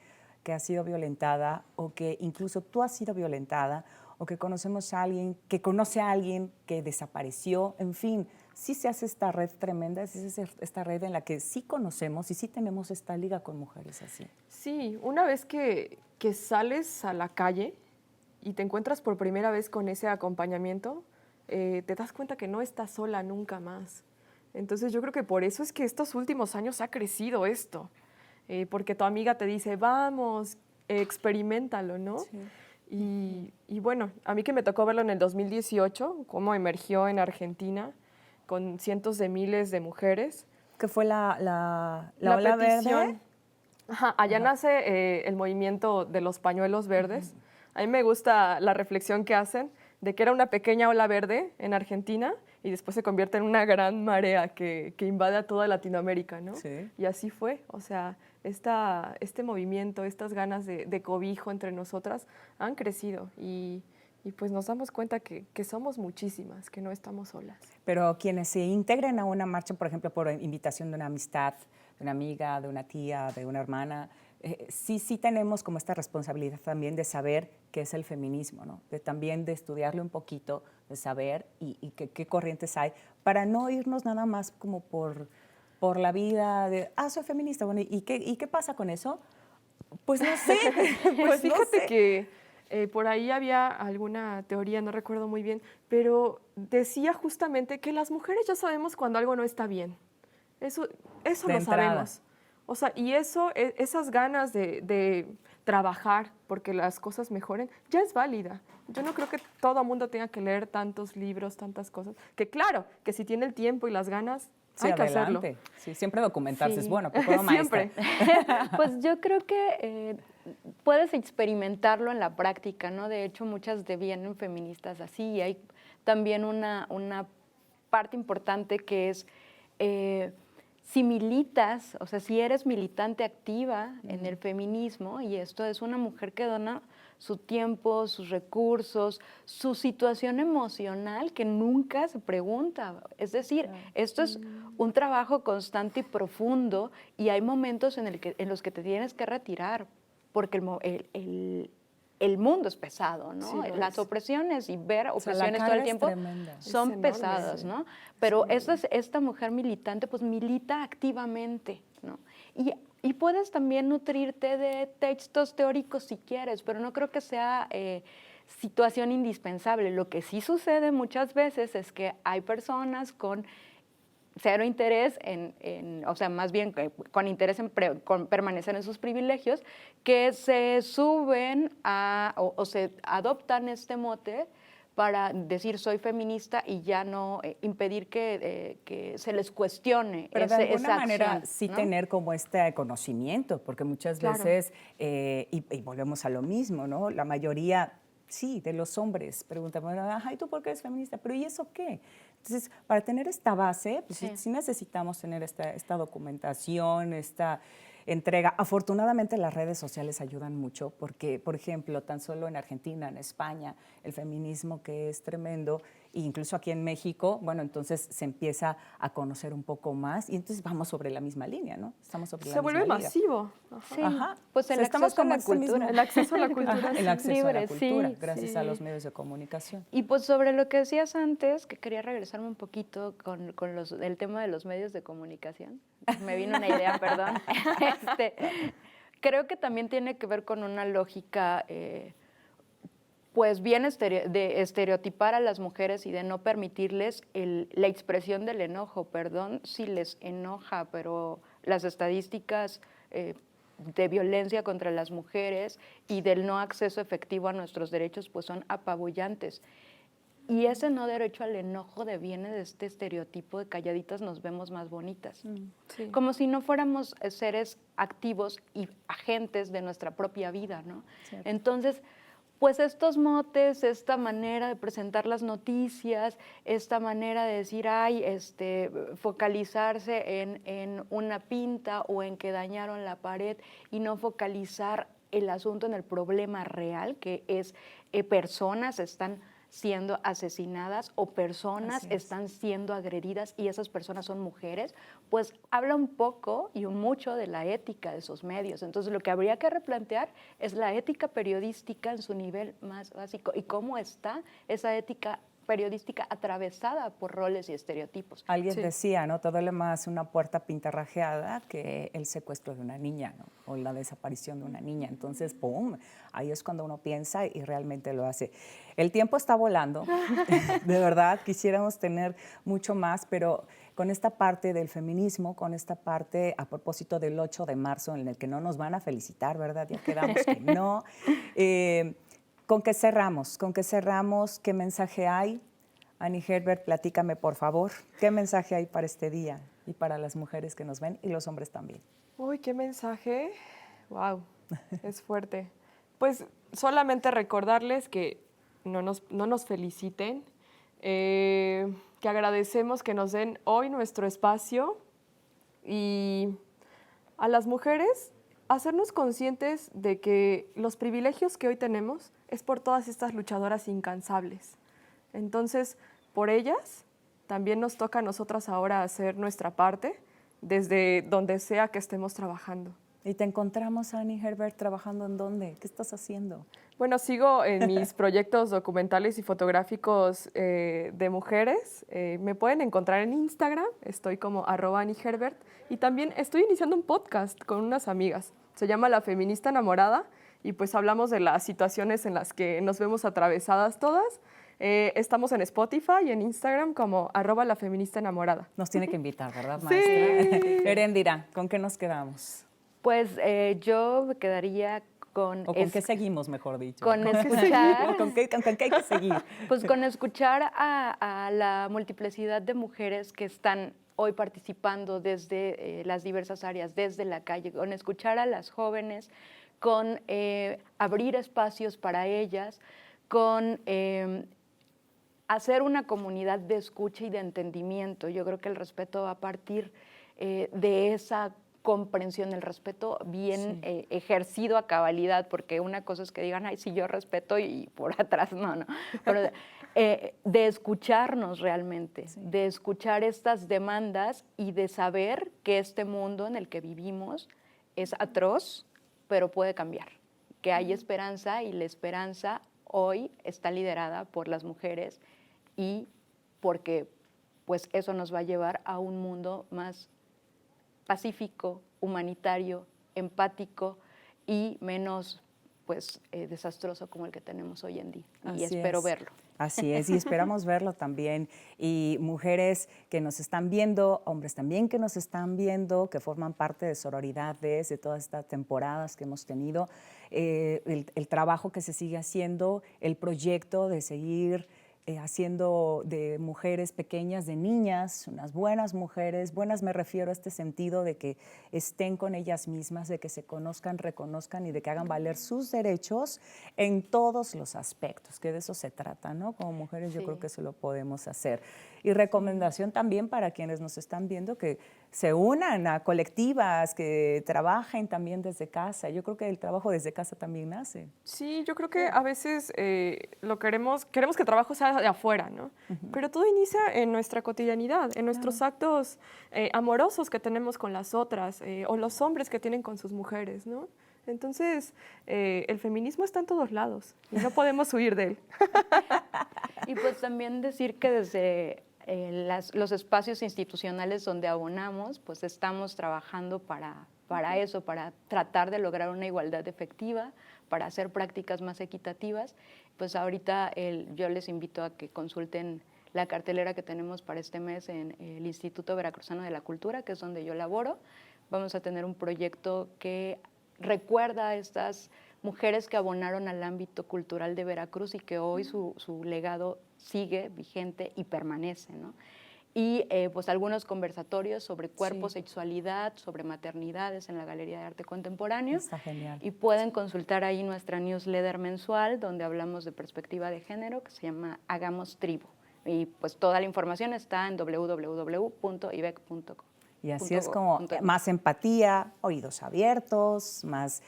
que ha sido violentada o que incluso tú has sido violentada o que conocemos a alguien que conoce a alguien que desapareció, en fin, sí se hace esta red tremenda, sí se hace esta red en la que sí conocemos y sí tenemos esta liga con mujeres así. Sí, una vez que sales a la calle y te encuentras por primera vez con ese acompañamiento, te das cuenta que no estás sola nunca más. Entonces yo creo que por eso es que estos últimos años ha crecido esto, porque tu amiga te dice, vamos, experiméntalo, ¿no? Sí. Y bueno, a mí que me tocó verlo en el 2018, cómo emergió en Argentina con cientos de miles de mujeres. ¿Qué fue la ola petición. verde? Ajá, allá nace el movimiento de los pañuelos verdes. A mí me gusta la reflexión que hacen de que era una pequeña ola verde en Argentina y después se convierte en una gran marea que invade a toda Latinoamérica, ¿no? Sí. Y así fue, o sea, este movimiento, estas ganas de cobijo entre nosotras han crecido y pues nos damos cuenta que somos muchísimas, que no estamos solas. Pero quienes se integren a una marcha, por ejemplo, por invitación de una amistad, de una amiga, de una tía, de una hermana, sí tenemos como esta responsabilidad también de saber qué es el feminismo, ¿no? También de estudiarlo un poquito, de saber y qué corrientes hay, para no irnos nada más como por la vida de, soy feminista, bueno, ¿y qué pasa con eso? Pues no sé. Pues fíjate no sé. que por ahí había alguna teoría, no recuerdo muy bien, pero decía justamente que las mujeres ya sabemos cuando algo no está bien. Eso De lo entrada. sabemos. O sea, y esas ganas de trabajar porque las cosas mejoren, ya es válida. Yo no creo que todo mundo tenga que leer tantos libros, tantas cosas. Que claro, que si tiene el tiempo y las ganas, Sí, hay que adelante. hacerlo. Sí, siempre documentarse es Sí. bueno, pero maestra. Siempre. Pues yo creo que puedes experimentarlo en la práctica, ¿no? De hecho, muchas devienen feministas así. Y hay también una parte importante que es si militas, o sea, si eres militante activa en el feminismo, y esto es una mujer que dona su tiempo, sus recursos, su situación emocional que nunca se pregunta. Es decir, esto es un trabajo constante y profundo y hay momentos en los que te tienes que retirar porque el mundo es pesado, ¿no? Sí, lo Las es. opresiones y ver O sea, opresiones la todo el carga es tiempo tremenda. son Es enorme, pesadas, sí. ¿no? Pero Es enorme. esta mujer militante pues milita activamente, ¿no? Y puedes también nutrirte de textos teóricos si quieres, pero no creo que sea situación indispensable. Lo que sí sucede muchas veces es que hay personas con cero interés o sea, más bien con interés en con permanecer en sus privilegios, que se suben o se adoptan este mote para decir soy feminista y ya no impedir que se les cuestione Pero de alguna esa manera acción, sí ¿no? tener como este conocimiento, porque muchas Claro. veces, y volvemos a lo mismo, ¿no? La mayoría, sí, de los hombres preguntan, bueno, ¿y tú por qué eres feminista? Pero ¿y eso qué? Entonces, para tener esta base, pues sí necesitamos tener esta documentación, esta entrega. Afortunadamente las redes sociales ayudan mucho porque, por ejemplo, tan solo en Argentina, en España, el feminismo que es tremendo, e incluso aquí en México, bueno, entonces se empieza a conocer un poco más y entonces vamos sobre la misma línea, ¿no? Estamos sobre la Se misma vuelve liga. masivo. Sí, Ajá. pues el O sea, estamos acceso a como la ese mismo- cultura. El acceso a la cultura. Ajá, el sí. acceso a la libre, cultura, sí, gracias a sí. los medios de comunicación. Y pues sobre lo que decías antes, que quería regresarme un poquito con el tema de los medios de comunicación. Me vino una idea, perdón. Creo que también tiene que ver con una lógica, pues bien de estereotipar a las mujeres y de no permitirles la expresión del enojo. Perdón si les enoja, pero las estadísticas de violencia contra las mujeres y del no acceso efectivo a nuestros derechos pues son apabullantes. Y ese no derecho al enojo deviene de este estereotipo de calladitas nos vemos más bonitas. Sí. Como si no fuéramos seres activos y agentes de nuestra propia vida, ¿no? Cierto. Entonces, pues estos motes, esta manera de presentar las noticias, esta manera de decir, focalizarse en una pinta o en que dañaron la pared y no focalizar el asunto en el problema real, que es personas están siendo asesinadas o personas están siendo agredidas y esas personas son mujeres, pues habla un poco y un mucho de la ética de esos medios. Entonces lo que habría que replantear es la ética periodística en su nivel más básico y cómo está esa ética periodística atravesada por roles y estereotipos. Alguien Sí. decía, ¿no? Te duele más una puerta pintarrajeada que el secuestro de una niña, ¿no? O la desaparición de una niña. Entonces, ¡pum! Ahí es cuando uno piensa y realmente lo hace. El tiempo está volando, de verdad, quisiéramos tener mucho más, pero con esta parte del feminismo, con esta parte a propósito del 8 de marzo, en el que no nos van a felicitar, ¿verdad? Ya quedamos que no. ¿Con qué cerramos? ¿Con qué cerramos? ¿Qué mensaje hay? Annie Herbert, platícame, por favor. ¿Qué mensaje hay para este día y para las mujeres que nos ven y los hombres también? Uy, qué mensaje. Wow, es fuerte. Pues solamente recordarles que no nos feliciten, que agradecemos que nos den hoy nuestro espacio y a las mujeres hacernos conscientes de que los privilegios que hoy tenemos es por todas estas luchadoras incansables. Entonces, por ellas, también nos toca a nosotras ahora hacer nuestra parte desde donde sea que estemos trabajando. ¿Y te encontramos, Annie Herbert, trabajando en dónde? ¿Qué estás haciendo? Bueno, sigo en mis proyectos documentales y fotográficos de mujeres. Me pueden encontrar en Instagram, estoy como @AnnieHerbert. Y también estoy iniciando un podcast con unas amigas. Se llama La Feminista Enamorada y pues hablamos de las situaciones en las que nos vemos atravesadas todas. Estamos en Spotify y en Instagram como @LaFeministaEnamorada. Nos tiene que invitar, ¿verdad, Sí. maestra? Eréndira, ¿con qué nos quedamos? Pues yo me quedaría con... ¿O con qué seguimos, mejor dicho? Con escuchar... ¿Con qué hay que seguir? Pues con escuchar a la multiplicidad de mujeres que están hoy participando desde las diversas áreas, desde la calle, con escuchar a las jóvenes, con abrir espacios para ellas, con hacer una comunidad de escucha y de entendimiento. Yo creo que el respeto va a partir de esa comprensión, el respeto bien ejercido a cabalidad, porque una cosa es que digan, ay, sí, yo respeto y por atrás no. Pero de escucharnos realmente, de escuchar estas demandas y de saber que este mundo en el que vivimos es atroz, pero puede cambiar, que hay esperanza y la esperanza hoy está liderada por las mujeres y porque pues eso nos va a llevar a un mundo más pacífico, humanitario, empático y menos pues desastroso como el que tenemos hoy en día. Y espero verlo. Así es, y esperamos verlo también. Y mujeres que nos están viendo, hombres también que nos están viendo, que forman parte de sororidades, de todas estas temporadas que hemos tenido, el trabajo que se sigue haciendo, el proyecto de seguir haciendo de mujeres pequeñas, de niñas, unas buenas mujeres, buenas me refiero a este sentido de que estén con ellas mismas, de que se conozcan, reconozcan y de que hagan valer sus derechos en todos los aspectos, que de eso se trata, ¿no? Como mujeres yo creo que eso lo podemos hacer. Y recomendación también para quienes nos están viendo que se unan a colectivas, que trabajen también desde casa. Yo creo que el trabajo desde casa también nace. Sí, yo creo que a veces queremos que el trabajo sea de afuera, ¿no? Pero todo inicia en nuestra cotidianidad, en nuestros actos amorosos que tenemos con las otras o los hombres que tienen con sus mujeres, ¿no? Entonces, el feminismo está en todos lados y no podemos huir de él. Y pues también decir que desde los espacios institucionales donde abonamos, pues estamos trabajando para eso, para tratar de lograr una igualdad efectiva, para hacer prácticas más equitativas. Pues ahorita yo les invito a que consulten la cartelera que tenemos para este mes en el Instituto Veracruzano de la Cultura, que es donde yo laboro. Vamos a tener un proyecto que recuerda a estas mujeres que abonaron al ámbito cultural de Veracruz y que hoy su legado sigue vigente y permanece, ¿no? Y pues algunos conversatorios sobre cuerpo, sexualidad, sobre maternidades en la Galería de Arte Contemporáneo. Está genial. Y pueden consultar ahí nuestra newsletter mensual donde hablamos de perspectiva de género que se llama Hagamos Tribu. Y pues toda la información está en www.ibec.com. Y así es como más empatía, oídos abiertos, más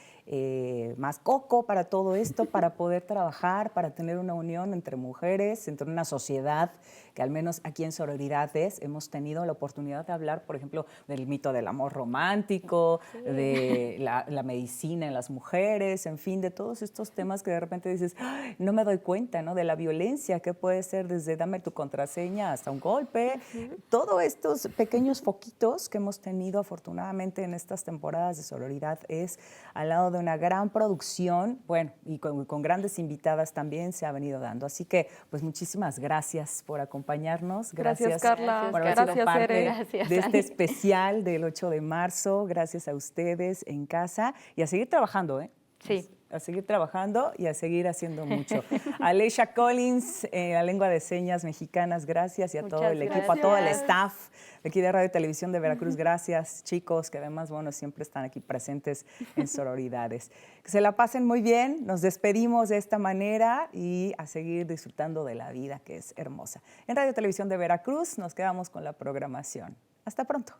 coco para todo esto, para poder trabajar, para tener una unión entre mujeres, entre una sociedad que al menos aquí en Sororidades hemos tenido la oportunidad de hablar, por ejemplo, del mito del amor romántico, de la medicina en las mujeres, en fin, de todos estos temas que de repente dices, ¡ay! No me doy cuenta, ¿no? De la violencia que puede ser desde dame tu contraseña hasta un golpe, todos estos pequeños foquitos que hemos tenido afortunadamente en estas temporadas de Sororidad es al lado de una gran producción, bueno, y con grandes invitadas también se ha venido dando. Así que, pues muchísimas gracias por acompañarnos. Gracias Carla. Por haber sido parte Gracias, de este especial del 8 de marzo. Gracias a ustedes en casa y a seguir trabajando, ¿eh? Sí, a seguir trabajando y a seguir haciendo mucho. A Leisha Collins, a Lengua de Señas Mexicanas, gracias, y a todo el equipo, a todo el staff de aquí de Radio y Televisión de Veracruz, gracias, chicos, que además, bueno, siempre están aquí presentes en Sororidades. Que se la pasen muy bien, nos despedimos de esta manera y a seguir disfrutando de la vida, que es hermosa. En Radio y Televisión de Veracruz nos quedamos con la programación. Hasta pronto.